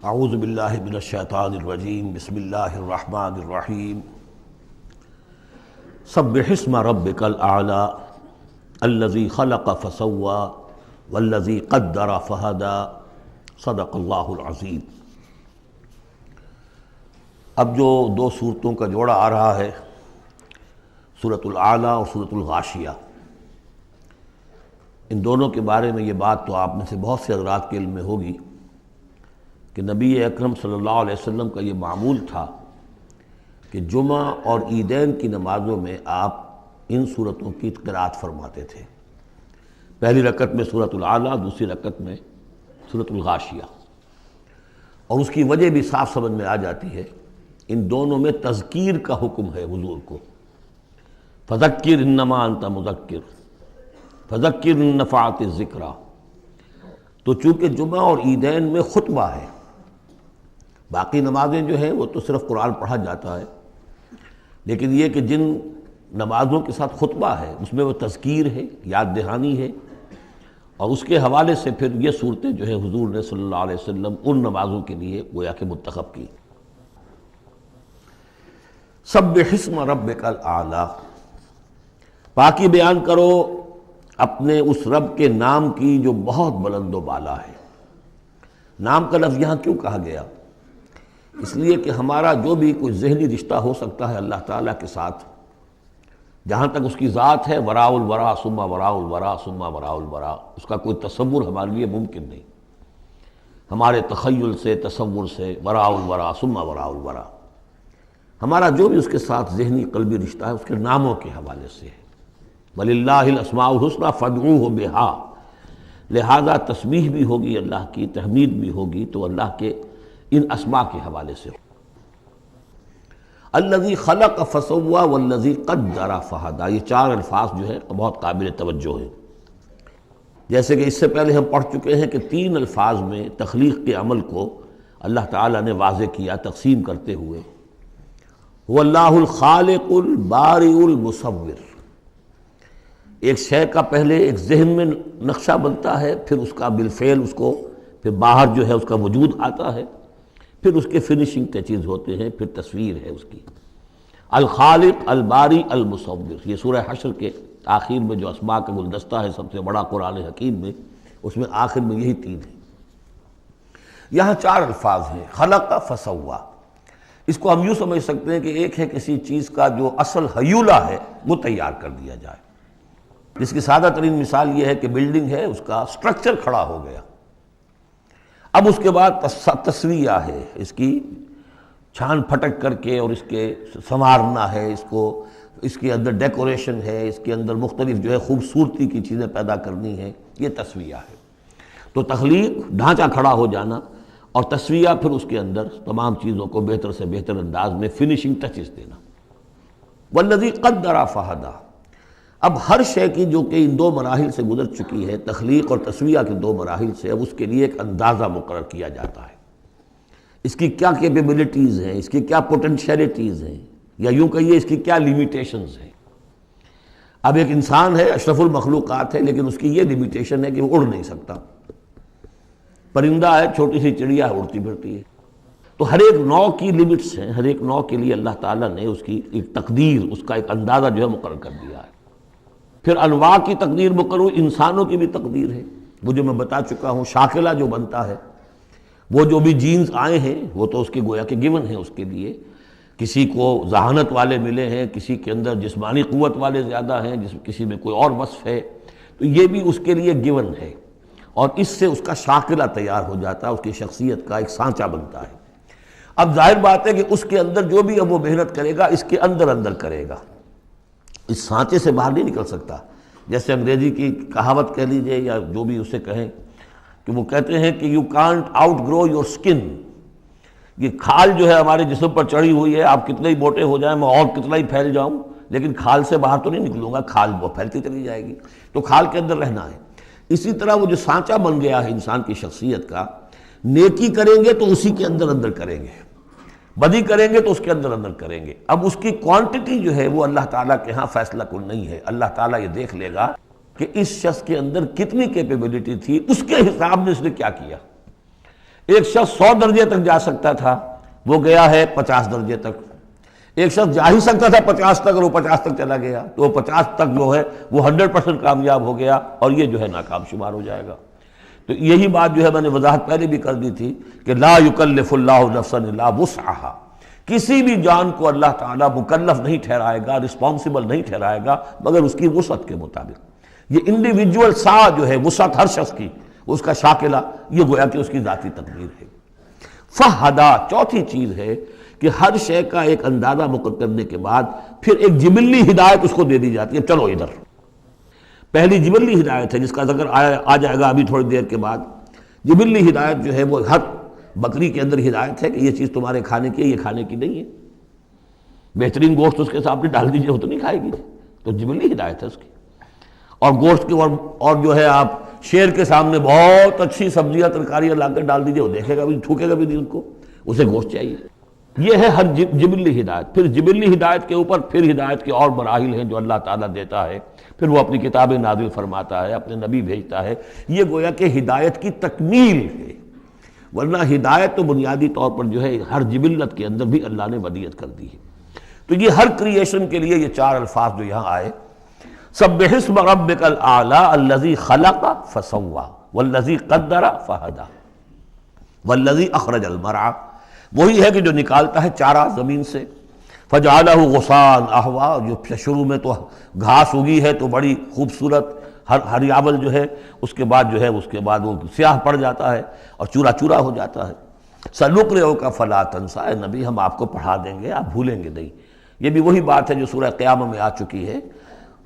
اعوذ باللہ من الشیطان الرجیم بسم اللہ الرحمن الرحیم سبح اسم ربک الاعلی الذی خلق فسوی والذی قدر فہدی صدق اللہ العظیم۔ اب جو دو صورتوں کا جوڑا آ رہا ہے، سورۃ الاعلی اور سورۃ الغاشیہ، ان دونوں کے بارے میں یہ بات تو آپ میں سے بہت سے حضرات کے علم میں ہوگی کہ نبی اکرم صلی اللہ علیہ وسلم کا یہ معمول تھا کہ جمعہ اور عیدین کی نمازوں میں آپ ان صورتوں کی قرأت فرماتے تھے، پہلی رکعت میں سورۃ الاعلی، دوسری رکعت میں سورۃ الغاشیہ۔ اور اس کی وجہ بھی صاف سمجھ میں آ جاتی ہے، ان دونوں میں تذکیر کا حکم ہے حضور کو، فذکر انما انت مذکر فذکر ان نفعت الذکریٰ۔ تو چونکہ جمعہ اور عیدین میں خطبہ ہے، باقی نمازیں جو ہیں وہ تو صرف قرآن پڑھا جاتا ہے، لیکن یہ کہ جن نمازوں کے ساتھ خطبہ ہے اس میں وہ تذکیر ہے، یاد دہانی ہے، اور اس کے حوالے سے پھر یہ صورتیں جو ہے حضور نے صلی اللہ علیہ وسلم ان نمازوں کے لیے گویا کہ منتخب کی۔ سبح اسم ربک الاعلی، پاکی بیان کرو اپنے اس رب کے نام کی جو بہت بلند و بالا ہے۔ نام کا لفظ یہاں کیوں کہا گیا؟ اس لیے کہ ہمارا جو بھی کوئی ذہنی رشتہ ہو سکتا ہے اللہ تعالیٰ کے ساتھ، جہاں تک اس کی ذات ہے، وراء الورا ثم وراء الورا ثم وراء الورا، اس کا کوئی تصور ہمارے لیے ممکن نہیں، ہمارے تخیل سے، تصور سے، وراء الورا ثم وراء الورا، ہمارا جو بھی اس کے ساتھ ذہنی قلبی رشتہ ہے اس کے ناموں کے حوالے سے ہے۔ وَلِلَّهِ الْأَسْمَاءُ الْحُسْنَىٰ فَادْعُوهُ بِهَا، لہذا تسبیح بھی ہوگی اللہ کی، تحمید بھی ہوگی تو اللہ کے ان اسماء کے حوالے سے۔ الذی خلق فسوی والذی قدر فہدی، یہ چار الفاظ جو ہیں بہت قابل توجہ ہیں۔ جیسے کہ اس سے پہلے ہم پڑھ چکے ہیں کہ تین الفاظ میں تخلیق کے عمل کو اللہ تعالیٰ نے واضح کیا تقسیم کرتے ہوئے، هو اللہ الخالق البارئ المصور۔ ایک شے کا پہلے ایک ذہن میں نقشہ بنتا ہے، پھر اس کا بالفعل اس کو پھر باہر جو ہے اس کا وجود آتا ہے، پھر اس کے فنیشنگ ٹچز ہوتے ہیں، پھر تصویر ہے اس کی۔ الخالق الباری المصور، یہ سورہ حشر کے آخر میں جو اسماء کا گلدستہ ہے سب سے بڑا قرآن حکیم میں، اس میں آخر میں یہی تین ہیں۔ یہاں چار الفاظ ہیں، خلق فسوا۔ اس کو ہم یوں سمجھ سکتے ہیں کہ ایک ہے کسی چیز کا جو اصل حیولہ ہے وہ تیار کر دیا جائے، جس کی سادہ ترین مثال یہ ہے کہ بلڈنگ ہے، اس کا سٹرکچر کھڑا ہو گیا، اب اس کے بعد تسویہ ہے، اس کی چھان پھٹک کر کے اور اس کے سنوارنا ہے، اس کو، اس کے اندر ڈیکوریشن ہے، اس کے اندر مختلف جو ہے خوبصورتی کی چیزیں پیدا کرنی ہے، یہ تسویہ ہے۔ تو تخلیق ڈھانچہ کھڑا ہو جانا، اور تسویہ پھر اس کے اندر تمام چیزوں کو بہتر سے بہتر انداز میں فنیشنگ ٹچز دینا۔ والذی قدر فہدی، اب ہر شے کی جو کہ ان دو مراحل سے گزر چکی ہے، تخلیق اور تسویہ کے دو مراحل سے، اب اس کے لیے ایک اندازہ مقرر کیا جاتا ہے، اس کی کیا کیپیبلٹیز ہیں، اس کی کیا پوٹینشیلٹیز ہیں، یا یوں کہیے اس کی کیا لیمیٹیشنز ہیں۔ اب ایک انسان ہے، اشرف المخلوقات ہے، لیکن اس کی یہ لیمیٹیشن ہے کہ وہ اڑ نہیں سکتا، پرندہ ہے، چھوٹی سی چڑیا ہے، اڑتی پھرتی ہے۔ تو ہر ایک نوع کی لیمٹس ہیں، ہر ایک نوع کے لیے اللہ تعالیٰ نے اس کی ایک تقدیر، اس کا ایک اندازہ جو ہے مقرر کر دیا ہے۔ پھر انواع کی تقدیر مقرر، انسانوں کی بھی تقدیر ہے، وہ جو میں بتا چکا ہوں، شاکلہ جو بنتا ہے، وہ جو بھی جینز آئے ہیں وہ تو اس کے گویا کہ گیون ہیں اس کے لیے، کسی کو ذہانت والے ملے ہیں، کسی کے اندر جسمانی قوت والے زیادہ ہیں، کسی میں کوئی اور وصف ہے، تو یہ بھی اس کے لیے گیون ہے، اور اس سے اس کا شاکلہ تیار ہو جاتا ہے، اس کی شخصیت کا ایک سانچہ بنتا ہے۔ اب ظاہر بات ہے کہ اس کے اندر جو بھی اب وہ محنت کرے گا اس کے اندر اندر کرے گا، اس سانچے سے باہر نہیں نکل سکتا۔ جیسے انگریزی کی کہاوت کہہ لیجئے یا جو بھی اسے کہیں، کہ وہ کہتے ہیں کہ you can't outgrow your skin, یہ کھال جو ہے ہمارے جسم پر چڑھی ہوئی ہے، آپ کتنے ہی موٹے ہو جائیں، میں اور کتنا ہی پھیل جاؤں، لیکن کھال سے باہر تو نہیں نکلوں گا، کھال وہ پھیلتی چلی جائے گی، تو کھال کے اندر رہنا ہے۔ اسی طرح وہ جو سانچہ بن گیا ہے انسان کی شخصیت کا، نیکی کریں گے تو اسی کے اندر اندر کریں گے، بدی کریں گے تو اس کے اندر اندر کریں گے۔ اب اس کی کوانٹٹی جو ہے وہ اللہ تعالیٰ کے ہاں فیصلہ کن نہیں ہے، اللہ تعالیٰ یہ دیکھ لے گا کہ اس شخص کے اندر کتنی کیپیبلٹی تھی، اس کے حساب میں اس نے کیا کیا۔ ایک شخص 100 درجے تک جا سکتا تھا، وہ گیا ہے 50 درجے تک۔ ایک شخص جا ہی سکتا تھا 50 تک اور وہ 50 تک چلا گیا، تو وہ 50 تک جو ہے وہ 100% کامیاب ہو گیا، اور یہ جو ہے ناکام شمار ہو جائے گا۔ تو یہی بات جو ہے میں نے وضاحت پہلے بھی کر دی تھی کہ لا یکلف اللہ نفسا الا وسعہا، کسی بھی جان کو اللہ تعالیٰ مکلف نہیں ٹھہرائے گا، رسپانسبل نہیں ٹھہرائے گا مگر اس کی وسعت کے مطابق۔ یہ انڈیویجول سا جو ہے وسعت ہر شخص کی، اس کا شاکلہ، یہ گویا کہ اس کی ذاتی تقدیر ہے۔ فہدا، چوتھی چیز ہے کہ ہر شے کا ایک اندازہ مقرر کرنے کے بعد پھر ایک جبلی ہدایت اس کو دے دی جاتی ہے، چلو ادھر۔ پہلی جبلی ہدایت ہے جس کا ذکر آ جائے گا ابھی تھوڑی دیر کے بعد۔ جبلی ہدایت جو ہے وہ ہر بکری کے اندر ہدایت ہے کہ یہ چیز تمہارے کھانے کی ہے، یہ کھانے کی نہیں ہے۔ بہترین گوشت اس کے سامنے ڈال دیجئے وہ تو نہیں کھائے گی، تو جبلی ہدایت ہے اس کی۔ اور گوشت کے اور جو ہے آپ شیر کے سامنے بہت اچھی سبزیاں ترکاریاں لا کر ڈال دیجئے، وہ دیکھے گا بھی، تھوکے گا بھی نہیں ان کو، اسے گوشت چاہیے۔ یہ ہے ہر جبلی ہدایت۔ پھر جبلی ہدایت کے اوپر پھر ہدایت کے اور مراحل ہیں جو اللہ تعالیٰ دیتا ہے، پھر وہ اپنی کتابیں نازل فرماتا ہے، اپنے نبی بھیجتا ہے۔ یہ گویا کہ ہدایت کی تکمیل ہے، ورنہ ہدایت تو بنیادی طور پر جو ہے ہر جبلت کے اندر بھی اللہ نے ودیت کر دی ہے۔ تو یہ ہر کریشن کے لیے یہ 4 الفاظ جو یہاں آئے، سبح اسم ربک الاعلی الذی خلق فسوی والذی قدر فہدی والذی اخرج المرعی، وہی ہے کہ جو نکالتا ہے چارہ زمین سے، فجعلہ غثاء احوا، جو شروع میں تو گھاس اگی ہے تو بڑی خوبصورت ہریابل جو ہے، اس کے بعد وہ سیاہ پڑ جاتا ہے اور چورا چورا ہو جاتا ہے۔ سنقرئک فلا تنسیٰ، اے نبی ہم آپ کو پڑھا دیں گے، آپ بھولیں گے نہیں۔ یہ بھی وہی بات ہے جو سورہ قیامہ میں آ چکی ہے،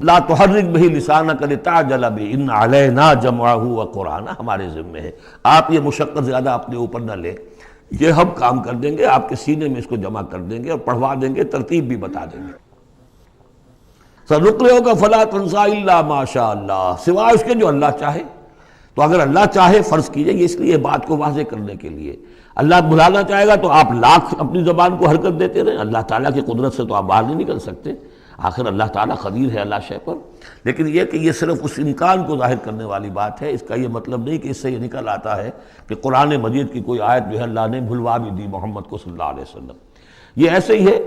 لا تحرک بہ لسانک لتعجل بہ ان علینا جمعہ وقرآنہ، ہمارے ذمہ ہے، آپ یہ مشقت زیادہ اپنے اوپر نہ لیں، یہ ہم کام کر دیں گے، آپ کے سینے میں اس کو جمع کر دیں گے اور پڑھوا دیں گے، ترتیب بھی بتا دیں گے۔ سنقرئک فلا تنسیٰ الا ما شاء اللہ، سوائے اس کے جو اللہ چاہے۔ تو اگر اللہ چاہے، فرض کیجئے یہ اس لیے بات کو واضح کرنے کے لیے، اللہ بلانا چاہے گا تو آپ لاکھ اپنی زبان کو حرکت دیتے رہیں، اللہ تعالیٰ کی قدرت سے تو آپ باہر نہیں نکل سکتے، آخر اللہ تعالیٰ قدیر ہے اللہ شے پر۔ لیکن یہ کہ یہ صرف اس امکان کو ظاہر کرنے والی بات ہے، اس کا یہ مطلب نہیں کہ اس سے یہ نکل آتا ہے کہ قرآن مجید کی کوئی آیت جو ہے اللہ نے بھلوا بھی دی محمد کو صلی اللہ علیہ وسلم۔ یہ ایسے ہی ہے،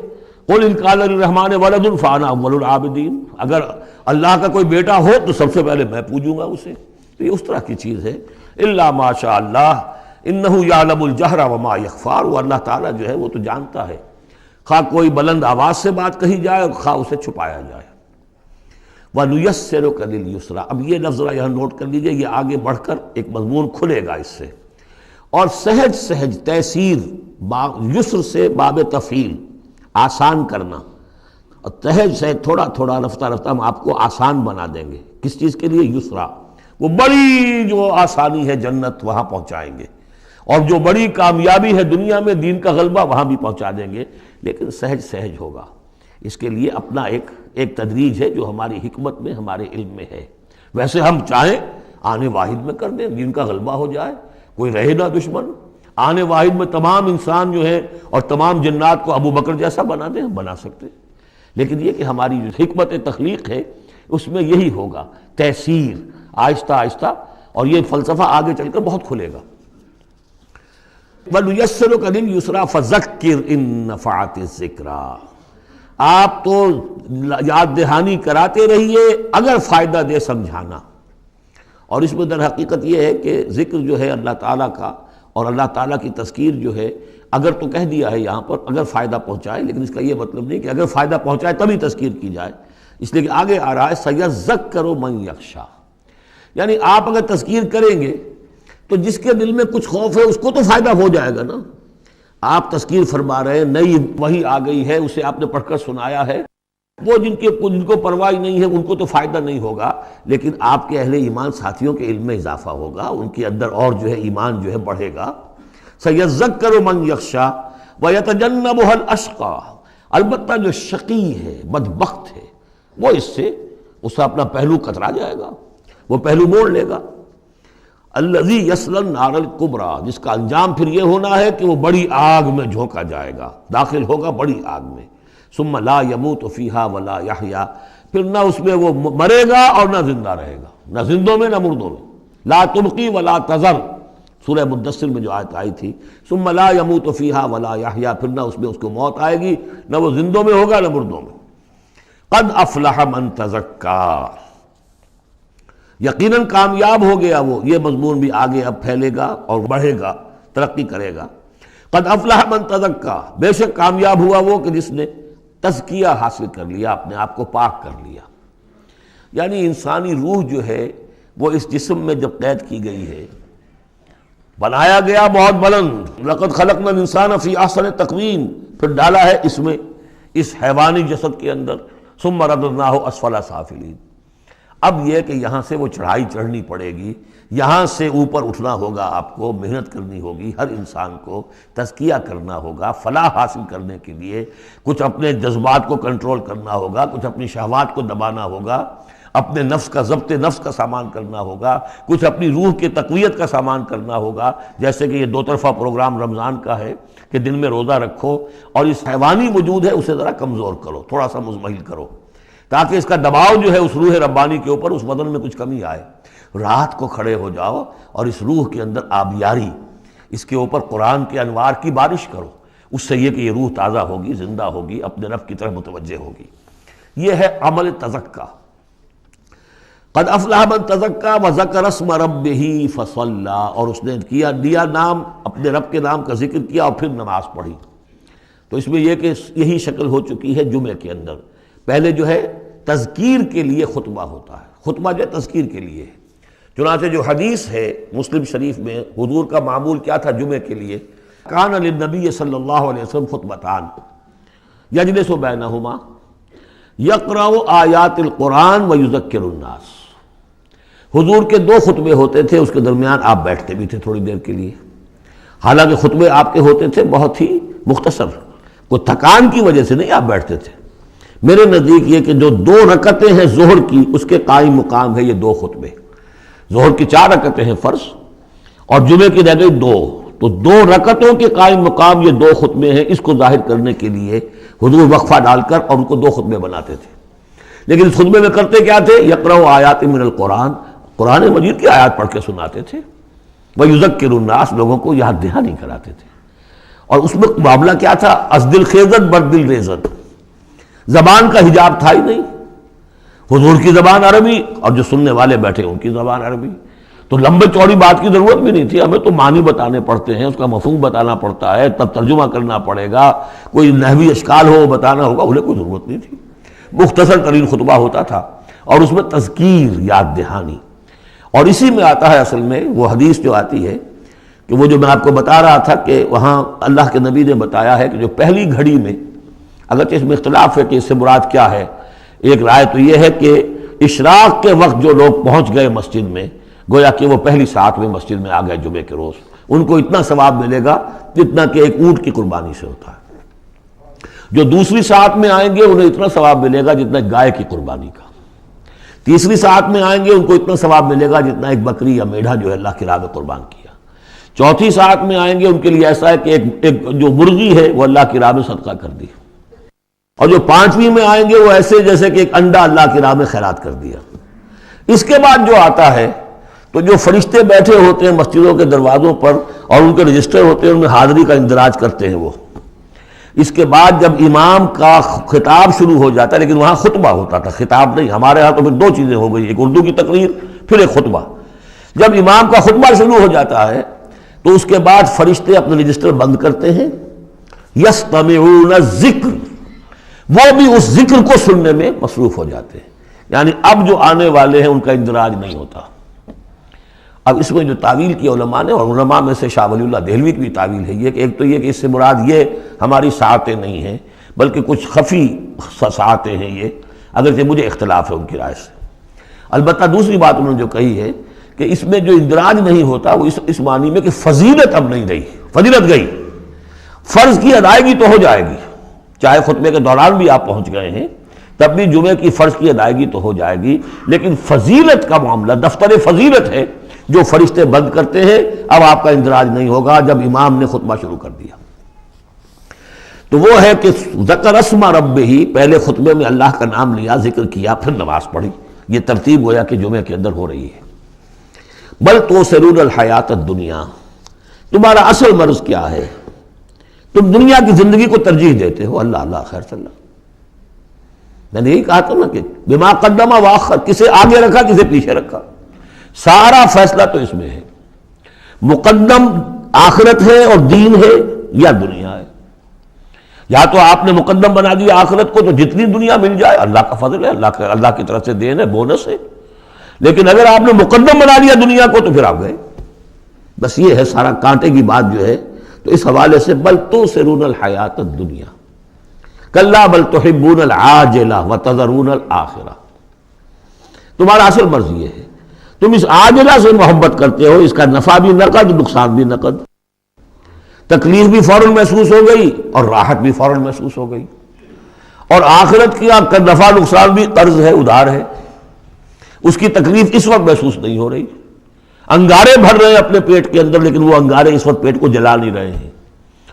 قل ان کان للرحمن ولد فانا اول العابدین، اگر اللہ کا کوئی بیٹا ہو تو سب سے پہلے میں پوجوں گا اسے، تو یہ اس طرح کی چیز ہے۔ الا ما شاء اللہ انہ یعلم الجہر وما یخفی، وہ اللہ تعالیٰ جو ہے وہ تو جانتا ہے، خواہ کوئی بلند آواز سے بات کہی جائے اور خواہ اسے چھپایا جائے۔ وَنُيَسِّرُكَ لِلْيُسْرَىٰ، اب یہ لفظ ذرا یہاں نوٹ کر لیجئے، یہ آگے بڑھ کر ایک مضمون کھلے گا اس سے۔ اور سہج سہج، تیسیر، یسر سے باب تفعیل، آسان کرنا، اور سہج سہج تھوڑا تھوڑا رفتہ رفتہ ہم آپ کو آسان بنا دیں گے۔ کس چیز کے لیے؟ یسرا، وہ بڑی جو آسانی ہے جنت وہاں پہنچائیں گے، اور جو بڑی کامیابی ہے دنیا میں دین کا غلبہ وہاں بھی پہنچا دیں گے، لیکن سہج سہج ہوگا۔ اس کے لیے اپنا ایک تدریج ہے جو ہماری حکمت میں، ہمارے علم میں ہے۔ ویسے ہم چاہیں آنے واحد میں کر دیں، دین کا غلبہ ہو جائے، کوئی رہے نہ دشمن، آنے واحد میں تمام انسان جو ہے اور تمام جنات کو ابو بکر جیسا بنا دیں، ہم بنا سکتے، لیکن یہ کہ ہماری جو حکمت تخلیق ہے اس میں یہی ہوگا، تیسیر، آہستہ آہستہ، اور یہ فلسفہ آگے چل کر بہت کھلے گا۔ وَنُيَسِّرُكَ لِلْيُسْرَىٰ فَذَكِّرْ إِن نَّفَعَتِ الذِّكْرَىٰ، آپ تو یاد دہانی کراتے رہیے اگر فائدہ دے سمجھانا۔ اور اس میں در حقیقت یہ ہے کہ ذکر جو ہے اللہ تعالیٰ کا اور اللہ تعالیٰ کی تذکیر جو ہے، اگر تو کہہ دیا ہے یہاں پر اگر فائدہ پہنچائے، لیکن اس کا یہ مطلب نہیں کہ اگر فائدہ پہنچائے تبھی تذکیر کی جائے، اس لیے کہ آگے آ رہا ہے سَيَذَّكَّرُ مَن يَخْشَىٰ، یعنی آپ اگر تذکیر کریں گے تو جس کے دل میں کچھ خوف ہے اس کو تو فائدہ ہو جائے گا نا۔ آپ تذکیر فرما رہے ہیں، نئی وحی آ گئی ہے، اسے آپ نے پڑھ کر سنایا ہے، وہ جن کو پرواہ نہیں ہے ان کو تو فائدہ نہیں ہوگا، لیکن آپ کے اہل ایمان ساتھیوں کے علم میں اضافہ ہوگا، ان کے اندر اور جو ہے ایمان جو ہے بڑھے گا۔ سَيَذَّكَّرُ مَن يَخْشَىٰ وَيَتَجَنَّبُهَا الْأَشْقَىٰ، البتہ جو شقی ہے، بدبخت ہے، وہ اس سے اپنا پہلو کترا جائے گا، وہ پہلو موڑ لے گا۔ الذی یصلی النار الکبریٰ، جس کا انجام پھر یہ ہونا ہے کہ وہ بڑی آگ میں جھونکا جائے گا، داخل ہوگا بڑی آگ میں۔ ثم لا یموت فیہا ولا یحییٰ، پھر نہ اس میں وہ مرے گا اور نہ زندہ رہے گا، نہ زندوں میں نہ مردوں میں۔ لا تبقی ولا تذر، سورہ مدثر میں جو آیت آئی تھی، ثم لا يموت فیہا ولا یحییٰ، پھر نہ اس میں اس کو موت آئے گی، نہ وہ زندوں میں ہوگا نہ مردوں میں۔ قد افلح من تزکا، یقیناً کامیاب ہو گیا وہ، یہ مضمون بھی آگے اب پھیلے گا اور بڑھے گا، ترقی کرے گا۔ قد افلح من تزکا، بے شک کامیاب ہوا وہ کہ جس نے تزکیہ حاصل کر لیا، اپنے آپ کو پاک کر لیا۔ یعنی انسانی روح جو ہے وہ اس جسم میں جب قید کی گئی ہے، بنایا گیا بہت بلند، لقد خلقنا الانسان فی احسن تقویم، پھر ڈالا ہے اس میں، اس حیوانی جسد کے اندر، ثم رددناہ اسفل سافلین۔ اب یہ کہ یہاں سے وہ چڑھائی چڑھنی پڑے گی، یہاں سے اوپر اٹھنا ہوگا، آپ کو محنت کرنی ہوگی، ہر انسان کو تزکیہ کرنا ہوگا، فلاح حاصل کرنے کے لیے کچھ اپنے جذبات کو کنٹرول کرنا ہوگا، کچھ اپنی شہوات کو دبانا ہوگا، اپنے نفس کا ضبط نفس کا سامان کرنا ہوگا، کچھ اپنی روح کی تقویت کا سامان کرنا ہوگا، جیسے کہ یہ دو طرفہ پروگرام رمضان کا ہے کہ دن میں روزہ رکھو اور اس حیوانی وجود ہے اسے ذرا کمزور کرو، تھوڑا سا مزمحل کرو، تاکہ اس کا دباؤ جو ہے اس روح ربانی کے اوپر، اس بدن میں کچھ کمی آئے۔ رات کو کھڑے ہو جاؤ اور اس روح کے اندر آبیاری، اس کے اوپر قرآن کے انوار کی بارش کرو، اس سے یہ کہ یہ روح تازہ ہوگی، زندہ ہوگی، اپنے رب کی طرف متوجہ ہوگی۔ یہ ہے عمل تزکیہ۔ قد افلح من تزکا وذکر اسم ربہ فصلی، اور اس نے دیا نام، اپنے رب کے نام کا ذکر کیا اور پھر نماز پڑھی۔ تو اس میں یہ کہ یہی شکل ہو چکی ہے جمعے کے اندر۔ پہلے جو ہے تذکیر کے لیے خطبہ ہوتا ہے، خطبہ جو ہے تذکیر کے لیے ہے۔ چنانچہ جو حدیث ہے مسلم شریف میں، حضور کا معمول کیا تھا جمعے کے لیے؟ کان للنبی صلی اللہ علیہ وسلم خطبتان یجلس بینہما یقرأ آیات القرآن ویذکر الناس۔ حضور کے دو خطبے ہوتے تھے، اس کے درمیان آپ بیٹھتے بھی تھے تھوڑی دیر کے لیے، حالانکہ خطبے آپ کے ہوتے تھے بہت ہی مختصر، کوئی تھکان کی وجہ سے نہیں آپ بیٹھتے تھے۔ میرے نزدیک یہ کہ جو 2 رکعتیں ہیں ظہر کی، اس کے قائم مقام ہے یہ 2 خطبے۔ ظہر کی 4 رکعتیں ہیں فرض، اور جمعے کی رہ گئی 2، تو 2 رکعتوں کے قائم مقام یہ 2 خطبے ہیں۔ اس کو ظاہر کرنے کے لیے حضور وقفہ ڈال کر اور ان کو 2 خطبے بناتے تھے۔ لیکن اس خطبے میں کرتے کیا تھے؟ یقرأ آیات من القرآن، قرآن مجید کی آیات پڑھ کے سناتے تھے، وَيُذَكِّرُ النَّاسَ، لوگوں کو یاد دہانی کراتے تھے۔ اور اس میں معاملہ کیا تھا؟ ازدل خیزت بردل ریزت، زبان کا حجاب تھا ہی نہیں، حضور کی زبان عربی اور جو سننے والے بیٹھے ان کی زبان عربی، تو لمبے چوڑی بات کی ضرورت بھی نہیں تھی، ہمیں تو معنی بتانے پڑتے ہیں، اس کا مفہوم بتانا پڑتا ہے، تب ترجمہ کرنا پڑے گا، کوئی نحوی اشکال ہو بتانا ہوگا، انہیں کوئی ضرورت نہیں تھی۔ مختصر ترین خطبہ ہوتا تھا اور اس میں تذکیر، یاد دہانی۔ اور اسی میں آتا ہے اصل میں وہ حدیث جو آتی ہے کہ وہ جو میں آپ کو بتا رہا تھا کہ وہاں اللہ کے نبی نے بتایا ہے کہ جو پہلی گھڑی میں، اگرچہ اس میں اختلاف ہے کہ اس سے مراد کیا ہے، ایک رائے تو یہ ہے کہ اشراق کے وقت جو لوگ پہنچ گئے مسجد میں، گویا کہ وہ پہلی ساعت میں مسجد میں آ گئے جمعے کے روز، ان کو اتنا ثواب ملے گا جتنا کہ ایک اونٹ کی قربانی سے ہوتا ہے۔ جو دوسری ساعت میں آئیں گے انہیں اتنا ثواب ملے گا جتنا ایک گائے کی قربانی کا۔ تیسری ساعت میں آئیں گے ان کو اتنا ثواب ملے گا جتنا ایک بکری یا میڑھا جو ہے اللہ کی راہ میں قربان کیا۔ چوتھی ساعت میں آئیں گے ان کے لیے ایسا ہے کہ ایک جو مرغی ہے وہ اللہ کی راہ میں صدقہ کر دی، اور جو 5ویں میں آئیں گے وہ ایسے جیسے کہ ایک انڈا اللہ کی راہ میں خیرات کر دیا۔ اس کے بعد جو آتا ہے تو جو فرشتے بیٹھے ہوتے ہیں مسجدوں کے دروازوں پر اور ان کے رجسٹر ہوتے ہیں، ان میں حاضری کا اندراج کرتے ہیں وہ۔ اس کے بعد جب امام کا خطاب شروع ہو جاتا ہے، لیکن وہاں خطبہ ہوتا تھا، خطاب نہیں، ہمارے ہاں تو پھر 2 چیزیں ہو گئی، ایک اردو کی تقریر پھر ایک خطبہ۔ جب امام کا خطبہ شروع ہو جاتا ہے تو اس کے بعد فرشتے اپنے رجسٹر بند کرتے ہیں، یستمعون الذکر، وہ بھی اس ذکر کو سننے میں مصروف ہو جاتے ہیں، یعنی اب جو آنے والے ہیں ان کا اندراج نہیں ہوتا۔ اب اس میں جو تعویل کی علماء نے، اور علماء میں سے شاہ ولی اللہ دہلوی کی بھی تعویل ہے یہ کہ ایک تو یہ کہ اس سے مراد یہ ہماری ساعتیں نہیں ہیں بلکہ کچھ خفی ساعتیں ہیں یہ، اگرچہ مجھے اختلاف ہے ان کی رائے سے۔ البتہ دوسری بات انہوں نے جو کہی ہے کہ اس میں جو اندراج نہیں ہوتا وہ اس معنی میں کہ فضیلت اب نہیں رہی، فضیلت گئی، فرض کی ادائیگی تو ہو جائے گی، چاہے خطبے کے دوران بھی آپ پہنچ گئے ہیں تب بھی جمعے کی فرض کی ادائیگی تو ہو جائے گی، لیکن فضیلت کا معاملہ دفتر فضیلت ہے جو فرشتے بند کرتے ہیں، اب آپ کا اندراج نہیں ہوگا جب امام نے خطبہ شروع کر دیا۔ تو وہ ہے کہ ذکر اسم ربہ، پہلے خطبے میں اللہ کا نام لیا، ذکر کیا، پھر نماز پڑھی۔ یہ ترتیب گویا کہ جمعے کے اندر ہو رہی ہے۔ بل توسرون الحیات الدنیا، تمہارا اصل مرض کیا ہے؟ تم دنیا کی زندگی کو ترجیح دیتے ہو. اللہ اللہ خیر صلی اللہ. میں نے یہی کہا تھا نا کہ بما قدم واخر، کسے آگے رکھا کسے پیچھے رکھا، سارا فیصلہ تو اس میں ہے. مقدم آخرت ہے اور دین ہے یا دنیا ہے. یا تو آپ نے مقدم بنا دیا آخرت کو تو جتنی دنیا مل جائے اللہ کا فضل ہے، اللہ کی طرف سے دین ہے، بونس ہے. لیکن اگر آپ نے مقدم بنا دیا دنیا کو تو پھر آپ گئے. بس یہ ہے سارا کانٹے کی بات جو ہے. تو اس حوالے سے بل تؤثرون الحیات الدنیا کلا بل تحبون العاجلہ وتذرون الآخرہ. تمہارا اصل مرض یہ ہے، تم اس عاجلہ سے محبت کرتے ہو، اس کا نفع بھی نقد نقصان بھی نقد. تکلیف بھی فوراً محسوس ہو گئی اور راحت بھی فوراً محسوس ہو گئی. اور آخرت کی نفع نقصان بھی قرض ہے، ادھار ہے، اس کی تکلیف اس وقت محسوس نہیں ہو رہی. انگارے بھر رہے ہیں اپنے پیٹ کے اندر، لیکن وہ انگارے اس وقت پیٹ کو جلا نہیں رہے ہیں.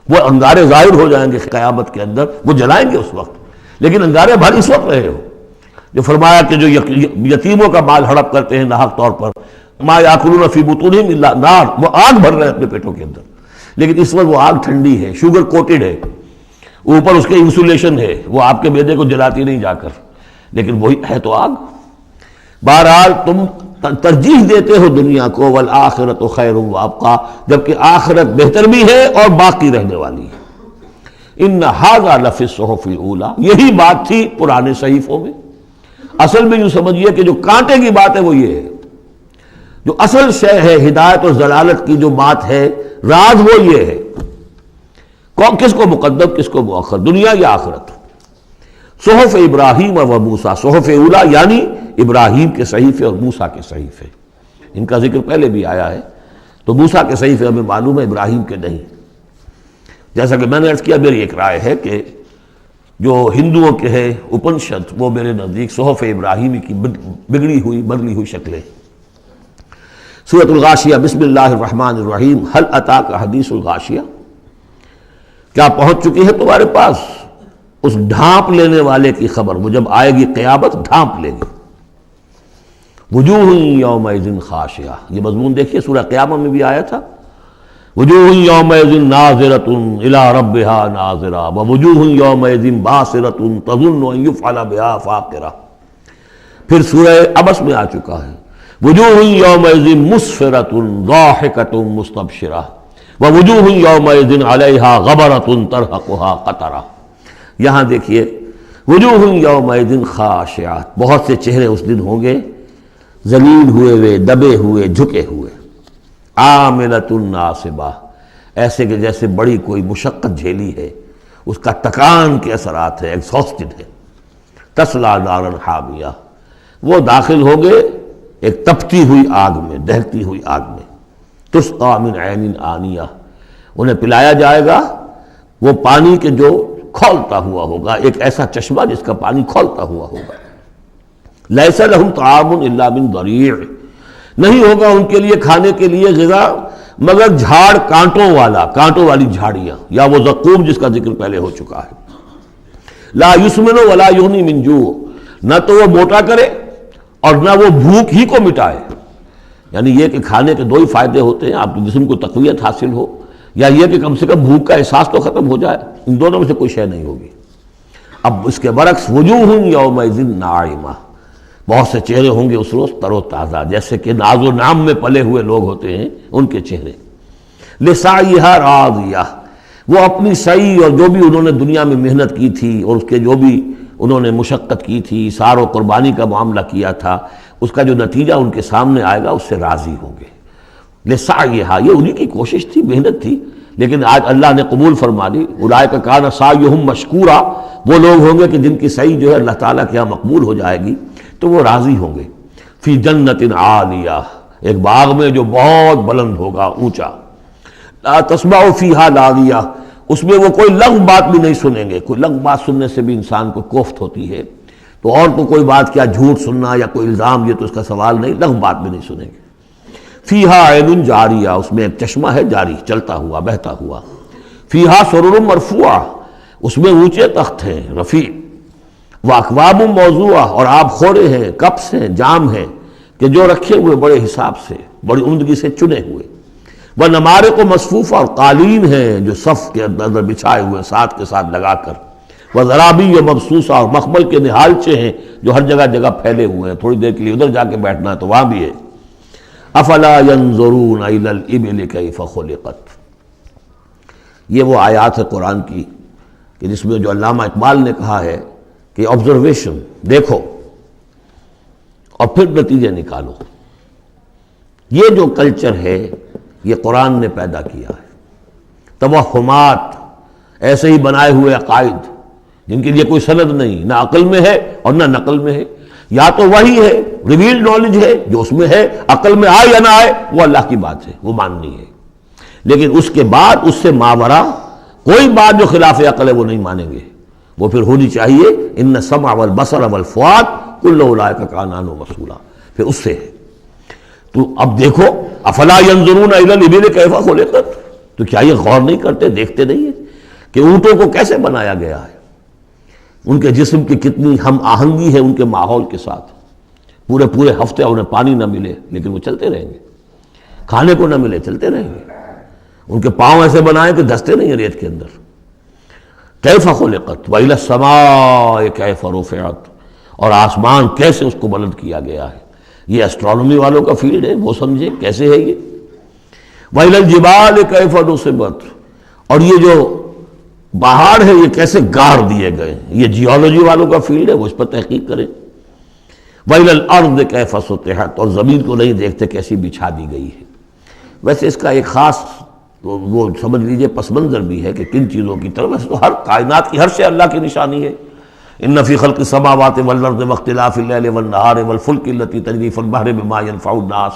وہ انگارے ظاہر ہو جائیں گے قیامت کے اندر، وہ جلائیں گے اس وقت، لیکن انگارے بھر اس وقت رہے ہو. جو فرمایا کہ جو یتیموں کا مال ہڑپ کرتے ہیں ناحق طور پر، ما یاکلون فی بطونہم الا نار، وہ آگ بھر رہے ہیں اپنے پیٹوں کے اندر، لیکن اس وقت وہ آگ ٹھنڈی ہے، شوگر کوٹڈ ہے، اوپر اس کے انسولیشن ہے، وہ آپ کے معدے کو جلاتی نہیں جا کر، لیکن وہی ہے تو آگ. بہرحال تم ترجیح دیتے ہو دنیا کو، والآخرۃ خیر وابقیٰ، جبکہ آخرت بہتر بھی ہے اور باقی رہنے والی ہے. ان ھذا لفی الصحف الاولی، یہی بات تھی پرانے صحیفوں میں. اصل میں یوں سمجھیے کہ جو کانٹے کی بات ہے وہ یہ ہے، جو اصل شے ہے ہدایت اور ضلالت کی جو بات ہے، راز وہ یہ ہے کس کو مقدم کس کو مؤخر، دنیا یا آخرت. صحف ابراہیم و موسیٰ، صحف اولیٰ یعنی ابراہیم کے صحیفے اور موسیٰ کے صحیفے، ان کا ذکر پہلے بھی آیا ہے. تو موسیٰ کے صحیفے ہمیں معلوم ہے، ابراہیم کے نہیں. جیسا کہ میں نے عرض کیا، میری ایک رائے ہے کہ جو ہندوؤں کے ہے اپنشد، وہ میرے نزدیک صحف ابراہیمی کی بگڑی ہوئی بدلی ہوئی شکلیں. سورۃ الغاشیہ، بسم اللہ الرحمن الرحیم. هل اتاک حدیث الغاشیہ، کیا پہنچ چکی ہے تمہارے پاس اس ڈھانپ لینے والے کی خبر؟ وہ جب آئے گی قیامت ڈھانپ لے گی. وجوہ یومئذ خاشعہ، یہ مضمون دیکھیے سورہ قیامہ میں بھی آیا تھا. وجوہ یومئذ ناظرۃ الی ربہا ناظرہ ووجوہ یومئذ باسرۃ تظن ان یفعل بہا فاقرہ. پھر سورہ عبس میں آ چکا ہے، وجوہ یومئذ مسفرۃ ضاحکۃ مستبشرہ ووجوہ یومئذ علیہا غبرۃ ترہقہا قطرہ. یہاں دیکھیے وجوہ یومئذ خاشعہ، بہت سے چہرے اس دن ہوں گے ذلیل ہوئے دبے ہوئے جھکے ہوئے. عاملۃ ناصبہ، ایسے کہ جیسے بڑی کوئی مشقت جھیلی ہے، اس کا تکان کے اثرات ہے، ایگزاسٹڈ ہے. تصلیٰ نارا حامیہ، وہ داخل ہوں گے ایک تپتی ہوئی آگ میں، دہتی ہوئی آگ میں. تسقیٰ من عین آنیہ، انہیں پلایا جائے گا وہ پانی کے جو کھولتا ہوا ہوگا، ایک ایسا چشمہ جس کا پانی کھولتا ہوا ہوگا. لیس لہم طعام الا من ضریع، نہیں ہوگا ان کے لیے کھانے کے لیے غذا مگر جھاڑ کانٹوں والی جھاڑیاں، یا وہ زقوم جس کا ذکر پہلے ہو چکا ہے. لا یسمن ولا یغنی من جوع، نہ تو وہ موٹا کرے اور نہ وہ بھوک ہی کو مٹائے. یعنی یہ کہ کھانے کے دو ہی فائدے ہوتے ہیں، آپ کے جسم کو تقویت حاصل ہو، یا یہ کہ کم سے کم بھوک کا احساس تو ختم ہو جائے. ان دونوں میں سے کوئی شے نہیں ہوگی. اب اس کے برعکس وجوہ یومئذ ناعمہ، بہت سے چہرے ہوں گے اس روز تر و تازہ، جیسے کہ ناز و نعم میں پلے ہوئے لوگ ہوتے ہیں ان کے چہرے. لسعیہا راضیہ، وہ اپنی سعی اور جو بھی انہوں نے دنیا میں محنت کی تھی اور اس کے جو بھی انہوں نے مشقت کی تھی، اثار و قربانی کا معاملہ کیا تھا، اس کا جو نتیجہ ان کے سامنے آئے گا اس سے راضی ہوں گے. لسعیہا، یہ انہی کی کوشش تھی، محنت تھی، لیکن آج اللہ نے قبول فرما لی. اولئک کان سعیہم مشکورا، وہ لوگ ہوں گے کہ جن کی سعی جو ہے اللہ تعالیٰ کے یہاں مقبول ہو جائے گی تو وہ راضی ہوں گے. فی جنت عالیہ، ایک باغ میں جو بہت بلند ہوگا، اونچا. لا تسمع فیہا لاغیہ، اس میں وہ کوئی لغو بات بھی نہیں سنیں گے. کوئی لغو بات سننے سے بھی انسان کو کوفت ہوتی ہے، تو اور تو کوئی بات کیا جھوٹ سننا یا کوئی الزام، یہ تو اس کا سوال نہیں، لغو بات بھی نہیں سنیں گے. فیہا عین جاریہ، اس میں ایک چشمہ ہے جاری، چلتا ہوا بہتا ہوا. فیہا سرر مرفوعہ، اس میں اونچے تخت ہیں رفیع. واکواب موضوعہ، اور آب خورے ہیں، کپس ہیں، جام ہیں کہ جو رکھے ہوئے بڑے حساب سے، بڑی عمدگی سے چنے ہوئے. وہ نمارق و مصفوفہ، اور قالین ہیں جو صف کے اندر بچھائے ہوئے ساتھ کے ساتھ لگا کر، وہ ذرابی و مبسوسہ، اور مخمل کے نہالچے ہیں جو ہر جگہ جگہ پھیلے ہوئے ہیں، تھوڑی دیر کے لیے ادھر جا کے بیٹھنا ہے تو وہاں بھی ہے۔ افلا ينظرون الى الابل كيف خلقت، یہ وہ آیات ہے قرآن کی کہ جس میں جو علامہ اقبال نے کہا ہے کہ آبزرویشن، دیکھو اور پھر نتیجے نکالو۔ یہ جو کلچر ہے یہ قرآن نے پیدا کیا ہے، توہمات، ایسے ہی بنائے ہوئے عقائد جن کے لیے کوئی سند نہیں، نہ عقل میں ہے اور نہ نقل میں ہے، یا تو وہی ہے ریویلڈ نالج ہے جو اس میں ہے، عقل میں آئے یا نہ آئے وہ اللہ کی بات ہے، وہ ماننی ہے، لیکن اس کے بعد اس سے ماورا کوئی بات جو خلاف عقل ہے وہ نہیں مانیں گے، وہ پھر ہونی چاہیے ان السمع والبصر والفؤاد کل اولئک کان عنہ مسئولا، پھر اس سے ہے۔ تو اب دیکھو افلا ينظرون الى الابل كيف خلقت، تو کیا یہ غور نہیں کرتے، دیکھتے نہیں ہیں کہ اونٹوں کو کیسے بنایا گیا ہے، ان کے جسم کی کتنی ہم آہنگی ہے ان کے ماحول کے ساتھ، پورے ہفتے انہیں پانی نہ ملے لیکن وہ چلتے رہیں گے، کھانے کو نہ ملے چلتے رہیں گے، ان کے پاؤں ایسے بنائے کہ دھستے نہیں ہیں ریت کے اندر۔ کیف خلقت وإلی السماء کیف رفعت، اور آسمان کیسے اس کو بلند کیا گیا ہے، یہ اسٹرانومی والوں کا فیلڈ ہے، وہ سمجھے کیسے ہے یہ۔ وإلی الجبال کیف نصبت، اور یہ جو پہاڑ ہے یہ کیسے گاڑ دیے گئے، یہ جیولوجی والوں کا فیلڈ ہے، وہ اس پر تحقیق کریں۔ وإلی الأرض کیف سطحت، اور زمین کو نہیں دیکھتے کیسی بچھا دی گئی ہے۔ ویسے اس کا ایک خاص وہ سمجھ لیجئے پس منظر بھی ہے کہ کن چیزوں کی طرف، ویسے تو ہر کائنات کی ہر شے اللہ کی نشانی ہے۔ ان فی خلق السماوات والارض واختلاف اللیل والنہار والفلک التی تجری فی البحر بما ينفع الناس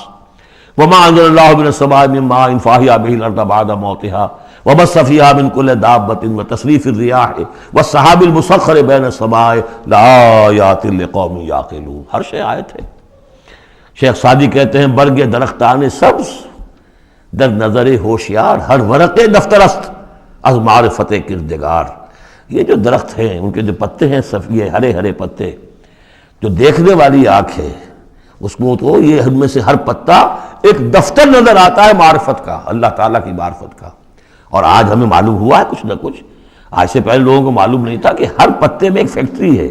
وما انزل اللہ من السماء من ماء فاحیا به الارض بعد موتها وبث فيها من كل دابة وتصريف الرياح والسحاب المسخر بين السماء لآیات لقوم یعقلون، ہر شے آیت ہے۔ شیخ سعدی کہتے ہیں برگ درختان سبز در نظر ہوشیار، ہر ورق دفترست از معرفت کردگار، یہ جو درخت ہیں ان کے جو پتے ہیں یہ ہرے ہرے پتے، جو دیکھنے والی آنکھ ہے اس کو تو یہ ان میں سے ہر پتا ایک دفتر نظر آتا ہے معرفت کا، اللہ تعالیٰ کی معرفت کا۔ اور آج ہمیں معلوم ہوا ہے کچھ نہ کچھ، آج سے پہلے لوگوں کو معلوم نہیں تھا کہ ہر پتے میں ایک فیکٹری ہے،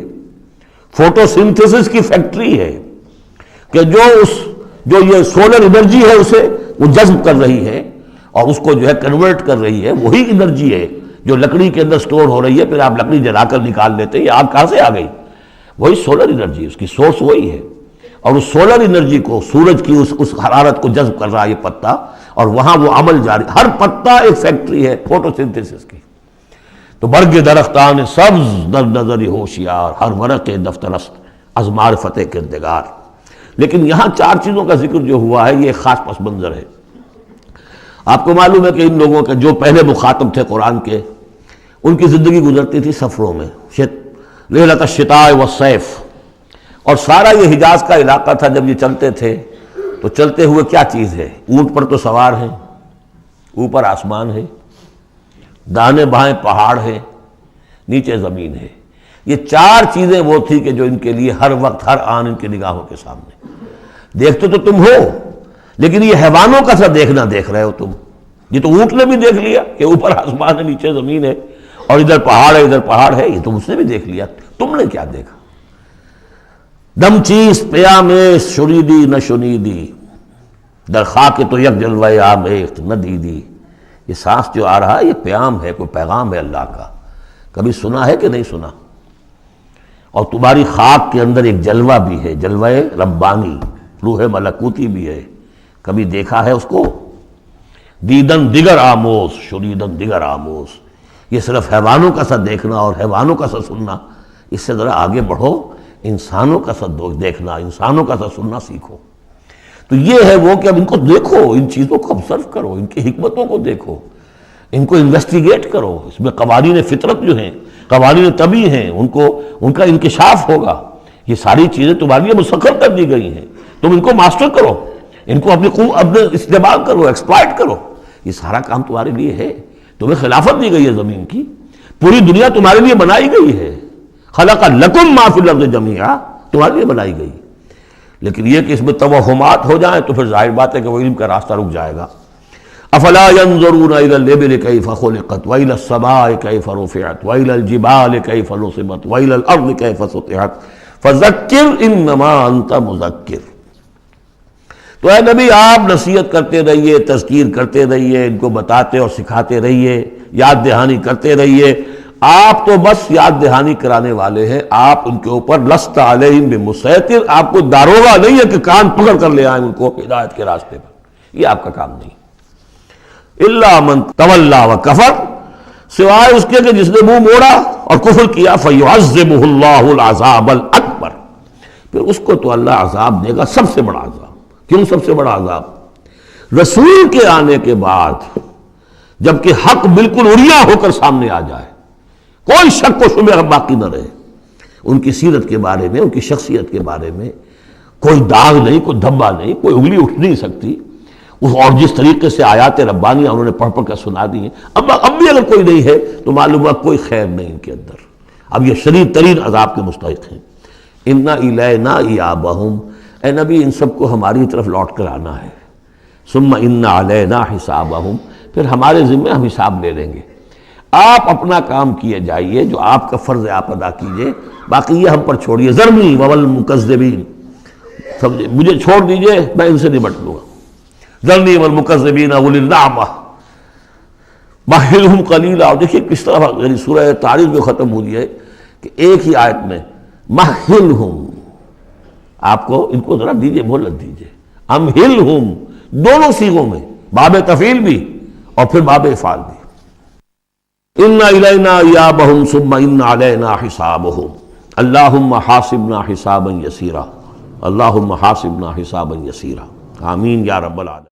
فوٹو سنتھسس کی فیکٹری ہے، کہ جو یہ سولر انرجی ہے اسے وہ جذب کر رہی ہے اور اس کو جو ہے کنورٹ کر رہی ہے، وہی انرجی ہے جو لکڑی کے اندر سٹور ہو رہی ہے، پھر آپ لکڑی جلا کر نکال لیتے ہیں، یہ آگ کہاں سے آ گئی؟ وہی سولر انرجی، اس کی سورس وہی ہے، اور اس سولر انرجی کو سورج کی اس حرارت کو جذب کر رہا ہے یہ پتا، اور وہاں وہ عمل جاری، ہر پتا ایک فیکٹری ہے فوٹو سنتھسس کی۔ تو برگ درختان سبز در نظر ہوشیار، ہر ورق دفترست از معرفت کردگار۔ لیکن یہاں چار چیزوں کا ذکر جو ہوا ہے یہ ایک خاص پس منظر ہے۔ آپ کو معلوم ہے کہ ان لوگوں کے جو پہلے مخاطب تھے قرآن کے، ان کی زندگی گزرتی تھی سفروں میں، لیلۃ الشتاء والصیف، اور سارا یہ حجاز کا علاقہ تھا جب یہ چلتے تھے تو چلتے ہوئے کیا چیز ہے؟ اونٹ پر تو سوار ہیں، اوپر آسمان ہے، دانے بائیں پہاڑ ہے، نیچے زمین ہے، یہ چار چیزیں وہ تھی کہ جو ان کے لیے ہر وقت ہر آن ان کی نگاہوں کے سامنے۔ دیکھتے تو تم ہو لیکن یہ حیوانوں کا سا دیکھنا دیکھ رہے ہو تم، یہ تو اونٹ نے بھی دیکھ لیا کہ اوپر آسمان ہے نیچے زمین ہے اور ادھر پہاڑ ہے ادھر پہاڑ ہے، یہ تو اس نے بھی دیکھ لیا، تم نے کیا دیکھا؟ دم چیز پیامیس شریدی نہ شنیدی در خاک تو یک جلوہ آمیخت نہ دیدی، یہ سانس جو آ رہا ہے یہ پیام ہے، کوئی پیغام ہے اللہ کا، کبھی سنا ہے کہ نہیں سنا؟ اور تمہاری خاک کے اندر ایک جلوہ بھی ہے، جلوہ ربانی، روح ملکوتی بھی ہے، کبھی دیکھا ہے اس کو؟ دیدن دیگر آموز شریدن دیگر آموز، یہ صرف حیوانوں کا سا دیکھنا اور حیوانوں کا سا سننا، اس سے ذرا آگے بڑھو، انسانوں کا سا دیکھنا، انسانوں کا سا سننا سیکھو۔ تو یہ ہے وہ کہ اب ان کو دیکھو، ان چیزوں کو آبزرو کرو، ان کی حکمتوں کو دیکھو، ان کو انویسٹیگیٹ کرو، اس میں قوانین فطرت جو ہیں، قوانین طبی ہیں، ان کا انکشاف ہوگا۔ یہ ساری چیزیں تمہارے لیے مسخر کر دی گئی ہیں، تم ان کو ماسٹر کرو، ان کو اپنے استعمال کرو، ایکسپلائٹ کرو، یہ سارا کام تمہارے لیے ہے۔ تمہیں خلافت دی گئی ہے زمین کی، پوری دنیا تمہارے لیے بنائی گئی ہے، خلق لکم ما فی الارض جمیعا، تمہارے لیے بنائی گئی۔ لیکن یہ کہ اس میں توہمات ہو جائیں تو پھر ظاہر بات ہے کہ وہ علم کا راستہ رک جائے گا۔ افلا ينظرون الى الابل كيف خلقت والى السماء كيف رفعت والى الجبال كيف نصبت والى الارض كيف سطحت فذکر انما انت مذکر. تو اے نبی آپ نصیحت کرتے رہیے، تذکیر کرتے رہیے، ان کو بتاتے اور سکھاتے رہیے، یاد دہانی کرتے رہیے. آپ تو بس یاد دہانی کرانے والے ہیں، آپ ان کے اوپر لست علیہم بمسیطر، آپ کو داروغہ نہیں ہے کہ کان پکڑ کر لے آئیں ان کو ہدایت کے راستے پر، یہ آپ کا کام نہیں. الا من تولی وکفر، سوائے اس کے کہ جس نے منہ موڑا اور کفر کیا، فیعذبہ اللہ العذاب الاکبر، پھر اس کو تو اللہ عذاب دے گا سب سے بڑا عذاب. کیوں سب سے بڑا عذاب؟ رسول کے آنے کے بعد جبکہ حق بالکل عریاں ہو کر سامنے آ جائے، کوئی شک و شبہ باقی نہ رہے، ان کی سیرت کے بارے میں، ان کی شخصیت کے بارے میں کوئی داغ نہیں، کوئی دھبا نہیں، کوئی انگلی اٹھ نہیں سکتی. اور جس طریقے سے آیات ربانیہ انہوں نے پڑھ پڑھ کر سنا دی ہیں، اب بھی اگر کوئی نہیں ہے تو معلوم ہوا کوئی خیر نہیں ان کے اندر، اب یہ شدید ترین عذاب کے مستحق ہیں. انا الینا ایابہم، اے نبی ان سب کو ہماری طرف لوٹ کر آنا ہے. ثم ان علینا حسابہم، پھر ہمارے ذمہ ہم حساب لے لیں گے. آپ اپنا کام کیے جائیے، جو آپ کا فرض ہے آپ ادا کیجئے، باقی یہ ہم پر چھوڑیے. ذرنی والمکذبین، سمجھے، مجھے چھوڑ دیجئے، میں ان سے نمٹ لوں گا. ذرنی والمکذبین اولی النعمہ مہلہم قلیلا. اور دیکھیے کس طرح یعنی سورہ تاریخ جو ختم ہوئی ہے کہ ایک ہی آیت میں مہلہم، آپ کو ان کو ذرا دیجئے، مہلت دیجئے. امہلہم دونوں صیغوں میں، باب تفعیل بھی اور پھر باب افعال بھی. ان الینا ایابہم ثم ان علینا حسابہم اللہم حاسبنا حسابا یسیرا، اللہم حاسبنا حسابا یسیرا. آمین یا رب العالمین.